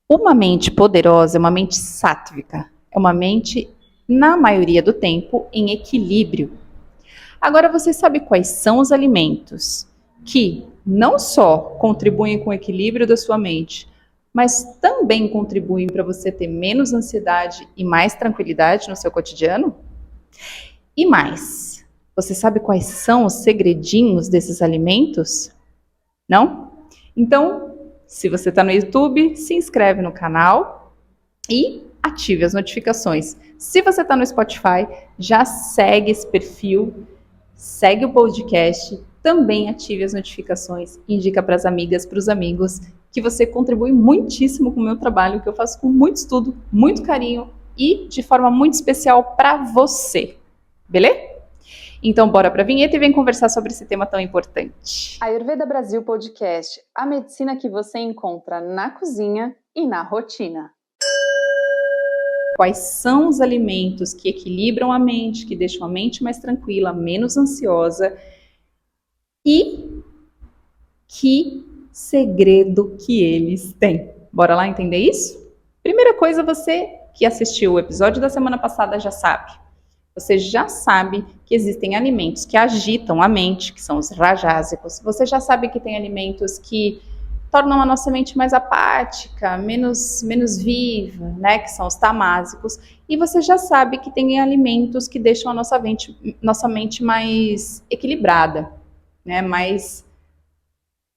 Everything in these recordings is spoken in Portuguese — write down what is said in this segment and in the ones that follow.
Uma mente poderosa é uma mente sátvica, é uma mente, na maioria do tempo, em equilíbrio. Agora, você sabe quais são os alimentos que não só contribuem com o equilíbrio da sua mente, mas também contribuem para você ter menos ansiedade e mais tranquilidade no seu cotidiano? E mais, você sabe quais são os segredinhos desses alimentos? Não? Então, se você está no YouTube, se inscreve no canal e ative as notificações. Se você está no Spotify, já segue esse perfil, segue o podcast, também ative as notificações, indica para as amigas, para os amigos, que você contribui muitíssimo com o meu trabalho, que eu faço com muito estudo, muito carinho e de forma muito especial para você. Beleza? Então, bora para a vinheta e vem conversar sobre esse tema tão importante. Ayurveda Brasil Podcast, a medicina que você encontra na cozinha e na rotina. Quais são os alimentos que equilibram a mente, que deixam a mente mais tranquila, menos ansiosa e que segredo que eles têm? Bora lá entender isso? Primeira coisa, você que assistiu o episódio da semana passada já sabe. Você já sabe que existem alimentos que agitam a mente, que são os rajásicos. Você já sabe que tem alimentos que tornam a nossa mente mais apática, menos viva, né? Que são os tamásicos. E você já sabe que tem alimentos que deixam a nossa mente mais equilibrada, né? Mais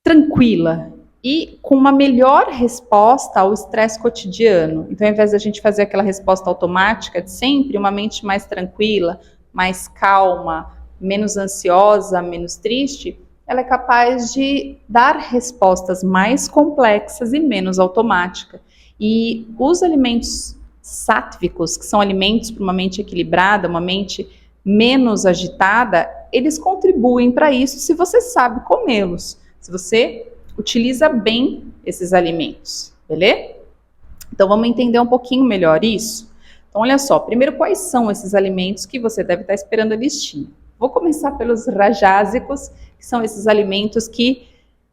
tranquila e com uma melhor resposta ao estresse cotidiano. Então, ao invés da gente fazer aquela resposta automática de sempre, uma mente mais tranquila, mais calma, menos ansiosa, menos triste, ela é capaz de dar respostas mais complexas e menos automáticas. E os alimentos sáttvicos, que são alimentos para uma mente equilibrada, uma mente menos agitada, eles contribuem para isso se você sabe comê-los. Se você utiliza bem esses alimentos, beleza? Então vamos entender um pouquinho melhor isso? Então olha só, primeiro quais são esses alimentos que você deve estar esperando a listinha. Vou começar pelos rajásicos, que são esses alimentos que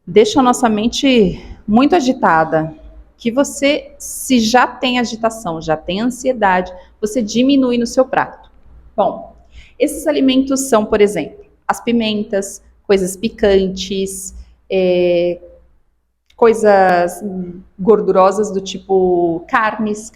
deixam a nossa mente muito agitada, que você, se já tem agitação, já tem ansiedade, você diminui no seu prato. Bom, esses alimentos são, por exemplo, as pimentas, coisas picantes, coisas gordurosas do tipo carnes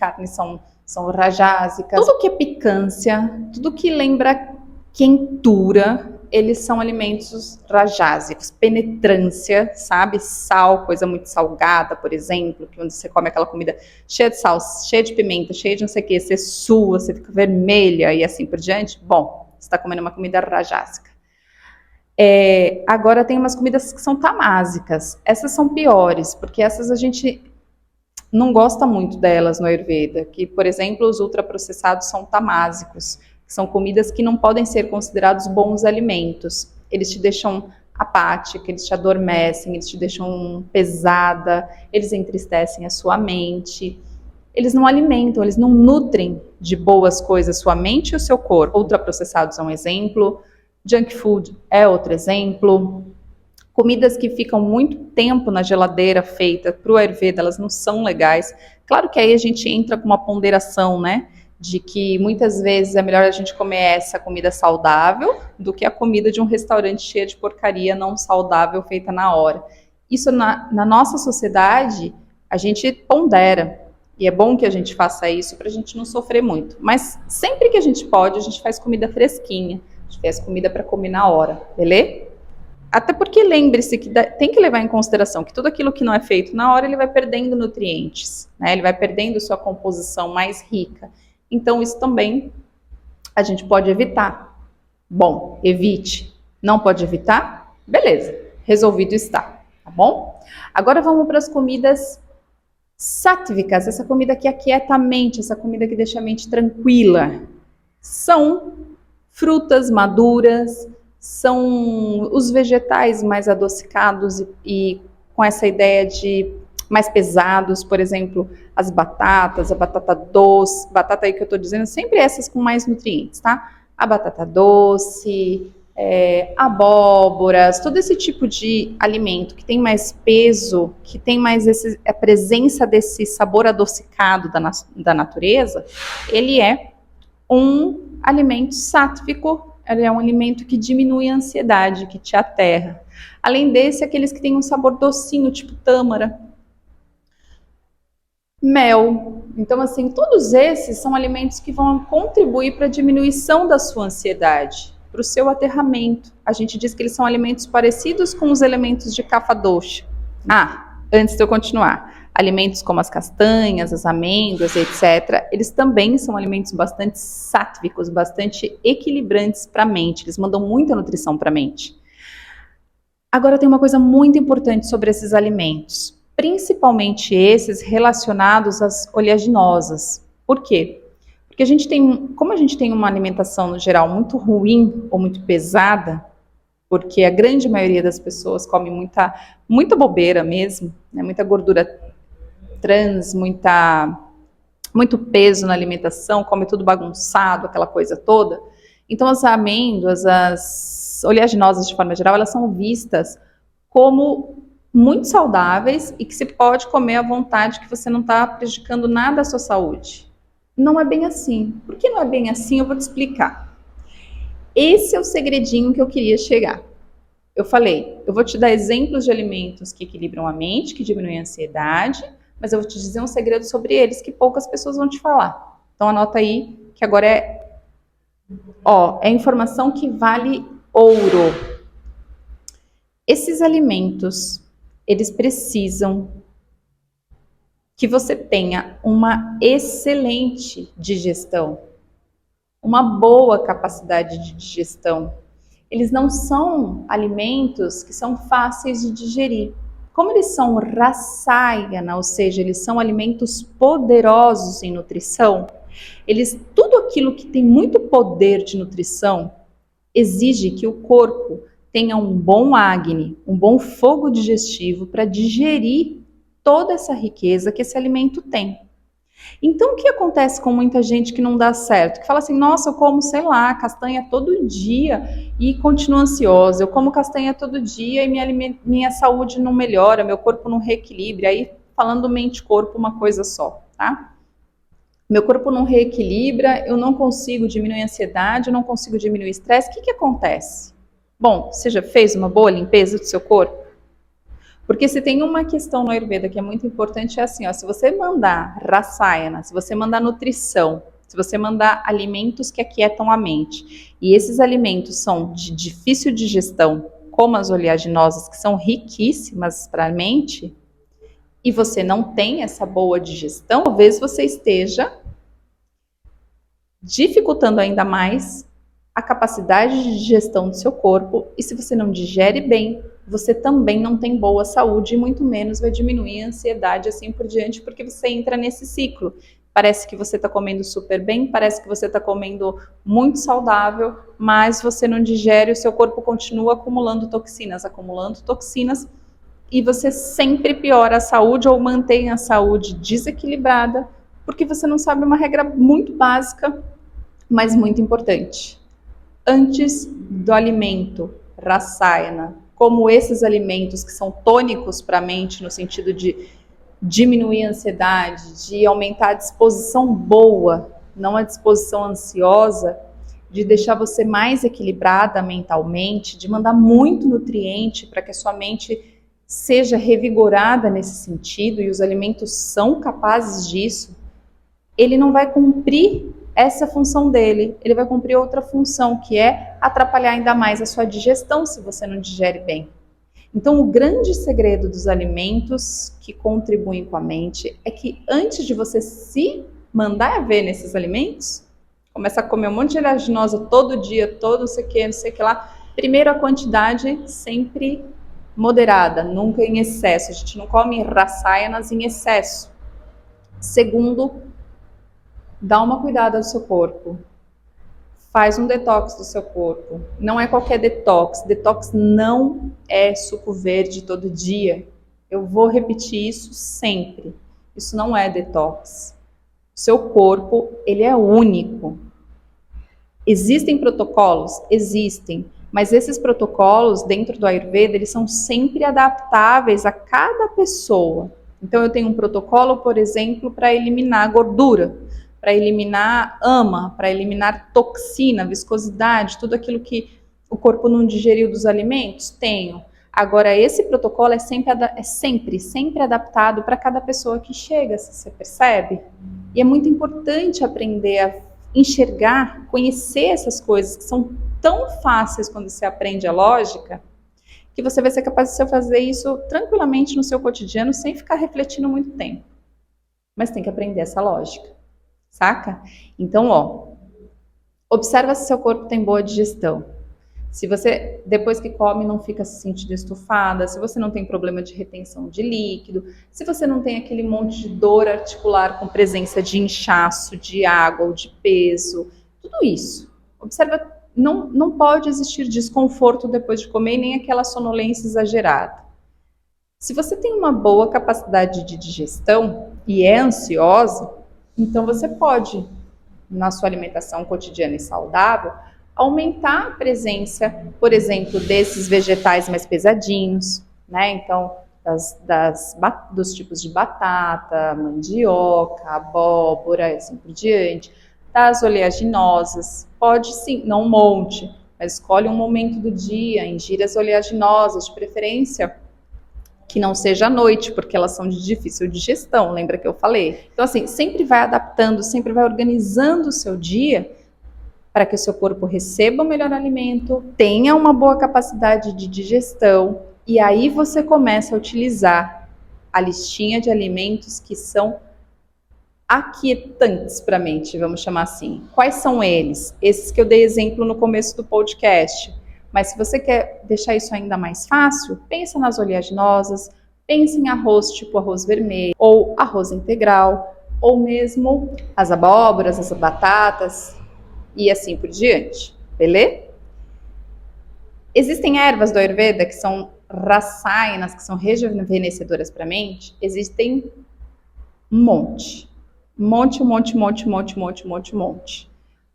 são rajásicas, tudo que é picância, tudo que lembra quentura, eles são alimentos rajásicos, penetrância, sabe? Sal, coisa muito salgada, por exemplo, que quando você come aquela comida cheia de sal, cheia de pimenta, cheia de não sei o que, você sua, você fica vermelha e assim por diante, bom, você está comendo uma comida rajásica. Agora tem umas comidas que são tamásicas. Essas são piores, porque essas a gente não gosta muito delas no Ayurveda, que, por exemplo, os ultraprocessados são tamásicos, que são comidas que não podem ser considerados bons alimentos. Eles te deixam apática, eles te adormecem, eles te deixam pesada, eles entristecem a sua mente. Eles não alimentam, eles não nutrem de boas coisas a sua mente e o seu corpo. Ultraprocessados é um exemplo. Junk food é outro exemplo. Comidas que ficam muito tempo na geladeira feita para o Ayurveda, elas não são legais. Claro que aí a gente entra com uma ponderação, né? De que muitas vezes é melhor a gente comer essa comida saudável do que a comida de um restaurante cheia de porcaria não saudável feita na hora. Isso na nossa sociedade a gente pondera. E é bom que a gente faça isso para a gente não sofrer muito. Mas sempre que a gente pode, a gente faz comida fresquinha. A gente faz comida para comer na hora, beleza? Até porque lembre-se que tem que levar em consideração que tudo aquilo que não é feito na hora, ele vai perdendo nutrientes, né? Ele vai perdendo sua composição mais rica. Então isso também a gente pode evitar. Bom, evite. Não pode evitar? Beleza, resolvido está, tá bom? Agora vamos para as comidas sáttvicas, essa comida que aquieta a mente, essa comida que deixa a mente tranquila. São frutas maduras, são os vegetais mais adocicados e com essa ideia de mais pesados, por exemplo, as batatas, a batata doce, batata aí que eu tô dizendo, sempre essas com mais nutrientes, tá? A batata doce, abóboras, todo esse tipo de alimento que tem mais peso, que tem mais a presença desse sabor adocicado da natureza, ele é um alimento sátvico, ele é um alimento que diminui a ansiedade, que te aterra. Além desse, aqueles que têm um sabor docinho, tipo tâmara, mel. Então, assim, todos esses são alimentos que vão contribuir para a diminuição da sua ansiedade, para o seu aterramento. A gente diz que eles são alimentos parecidos com os elementos de Kapha dosha. Antes de eu continuar, alimentos como as castanhas, as amêndoas, etc., eles também são alimentos bastante sáttvicos, bastante equilibrantes para a mente. Eles mandam muita nutrição para a mente. Agora tem uma coisa muito importante sobre esses alimentos, principalmente esses relacionados às oleaginosas. Por quê? Porque como a gente tem uma alimentação no geral muito ruim ou muito pesada, porque a grande maioria das pessoas come muita bobeira mesmo, né? Muita gordura trans, muito peso na alimentação, come tudo bagunçado, aquela coisa toda. Então as amêndoas, as oleaginosas de forma geral, elas são vistas como muito saudáveis e que se pode comer à vontade, que você não está prejudicando nada à sua saúde. Não é bem assim. Por que não é bem assim? Eu vou te explicar. Esse é o segredinho que eu queria chegar. Eu falei, eu vou te dar exemplos de alimentos que equilibram a mente, que diminuem a ansiedade, mas eu vou te dizer um segredo sobre eles que poucas pessoas vão te falar. Então anota aí, que agora é informação que vale ouro. Esses alimentos, eles precisam que você tenha uma excelente digestão, uma boa capacidade de digestão. Eles não são alimentos que são fáceis de digerir. Como eles são rasayana, ou seja, eles são alimentos poderosos em nutrição, tudo aquilo que tem muito poder de nutrição exige que o corpo tenha um bom Agni, um bom fogo digestivo para digerir toda essa riqueza que esse alimento tem. Então, o que acontece com muita gente que não dá certo? Que fala assim, nossa, eu como, sei lá, castanha todo dia e continuo ansiosa. Eu como castanha todo dia e minha saúde não melhora, meu corpo não reequilibra. Aí, falando mente-corpo, uma coisa só, tá? Meu corpo não reequilibra, eu não consigo diminuir a ansiedade, eu não consigo diminuir o estresse. O que acontece? Bom, você já fez uma boa limpeza do seu corpo? Porque se tem uma questão no Ayurveda que é muito importante, é assim, se você mandar rasayana, se você mandar nutrição, se você mandar alimentos que aquietam a mente, e esses alimentos são de difícil digestão, como as oleaginosas, que são riquíssimas para a mente, e você não tem essa boa digestão, talvez você esteja dificultando ainda mais a capacidade de digestão do seu corpo, e se você não digere bem, você também não tem boa saúde e muito menos vai diminuir a ansiedade assim por diante, porque você entra nesse ciclo. Parece que você está comendo super bem, parece que você está comendo muito saudável, mas você não digere, o seu corpo continua acumulando toxinas, e você sempre piora a saúde ou mantém a saúde desequilibrada, porque você não sabe uma regra muito básica, mas muito importante. Antes do alimento rasayana, como esses alimentos que são tônicos para a mente, no sentido de diminuir a ansiedade, de aumentar a disposição boa, não a disposição ansiosa, de deixar você mais equilibrada mentalmente, de mandar muito nutriente para que a sua mente seja revigorada nesse sentido, e os alimentos são capazes disso, ele não vai cumprir essa função dele, ele vai cumprir outra função, que é atrapalhar ainda mais a sua digestão se você não digere bem. Então, o grande segredo dos alimentos que contribuem com a mente é que antes de você se mandar ver nesses alimentos, começa a comer um monte de oleaginosa todo dia, todo não sei o que lá, primeiro a quantidade sempre moderada, nunca em excesso. A gente não come rasayanas em excesso. Segundo, dá uma cuidada do seu corpo. Faz um detox do seu corpo. Não é qualquer detox. Detox não é suco verde todo dia. Eu vou repetir isso sempre. Isso não é detox. O seu corpo, ele é único. Existem protocolos? Existem. Mas esses protocolos dentro do Ayurveda, eles são sempre adaptáveis a cada pessoa. Então eu tenho um protocolo, por exemplo, para eliminar gordura, para eliminar ama, para eliminar toxina, viscosidade, tudo aquilo que o corpo não digeriu dos alimentos, tenho. Agora, esse protocolo é sempre adaptado para cada pessoa que chega, você percebe? E é muito importante aprender a enxergar, conhecer essas coisas que são tão fáceis quando você aprende a lógica, que você vai ser capaz de fazer isso tranquilamente no seu cotidiano, sem ficar refletindo muito tempo. Mas tem que aprender essa lógica, saca? Então, observa se seu corpo tem boa digestão. Se você, depois que come, não fica se sentindo estufada, se você não tem problema de retenção de líquido, se você não tem aquele monte de dor articular com presença de inchaço, de água ou de peso, tudo isso. Observa, não pode existir desconforto depois de comer, nem aquela sonolência exagerada. Se você tem uma boa capacidade de digestão e é ansiosa, então você pode, na sua alimentação cotidiana e saudável, aumentar a presença, por exemplo, desses vegetais mais pesadinhos, né? Então, dos tipos de batata, mandioca, abóbora e assim por diante, das oleaginosas, pode sim, não um monte, mas escolhe um momento do dia, ingira as oleaginosas, de preferência que não seja à noite, porque elas são de difícil digestão, lembra que eu falei? Então, assim, sempre vai adaptando, sempre vai organizando o seu dia para que o seu corpo receba o melhor alimento, tenha uma boa capacidade de digestão, e aí você começa a utilizar a listinha de alimentos que são aquietantes para a mente, vamos chamar assim. Quais são eles? Esses que eu dei exemplo no começo do podcast. Mas se você quer deixar isso ainda mais fácil, pensa nas oleaginosas, pensa em arroz tipo arroz vermelho, ou arroz integral, ou mesmo as abóboras, as batatas, e assim por diante, beleza? Existem ervas do Ayurveda que são rasayanas, que são rejuvenescedoras para a mente? Existem um monte.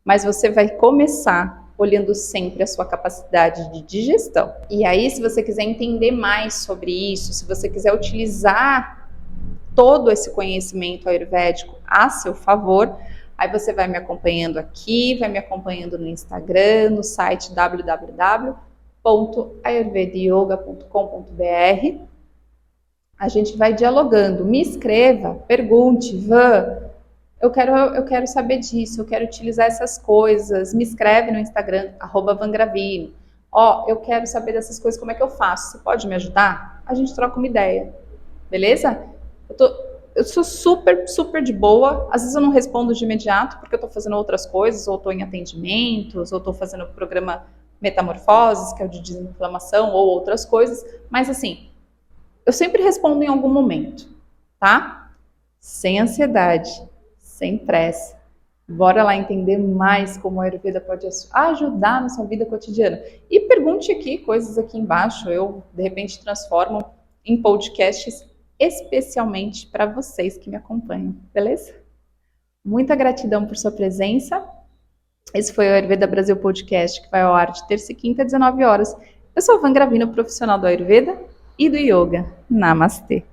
Mas você vai começar olhando sempre a sua capacidade de digestão. E aí, se você quiser entender mais sobre isso, se você quiser utilizar todo esse conhecimento ayurvédico a seu favor, aí você vai me acompanhando aqui, vai me acompanhando no Instagram, no site www.ayurvedayoga.com.br. A gente vai dialogando. Me escreva, pergunte, eu quero saber disso, eu quero utilizar essas coisas. Me escreve no Instagram, @vangravino. Eu quero saber dessas coisas, como é que eu faço? Você pode me ajudar? A gente troca uma ideia, beleza? Eu sou super, super de boa. Às vezes eu não respondo de imediato, porque eu tô fazendo outras coisas, ou tô em atendimentos, ou tô fazendo o programa Metamorfoses, que é o de desinflamação, ou outras coisas. Mas assim, eu sempre respondo em algum momento, tá? Sem ansiedade, sem pressa. Bora lá entender mais como a Ayurveda pode ajudar na sua vida cotidiana. E pergunte aqui, coisas aqui embaixo, eu de repente transformo em podcasts especialmente para vocês que me acompanham, beleza? Muita gratidão por sua presença. Esse foi o Ayurveda Brasil Podcast, que vai ao ar de terça e quinta, às 19 horas. Eu sou a Vangravino, profissional do Ayurveda e do Yoga. Namastê!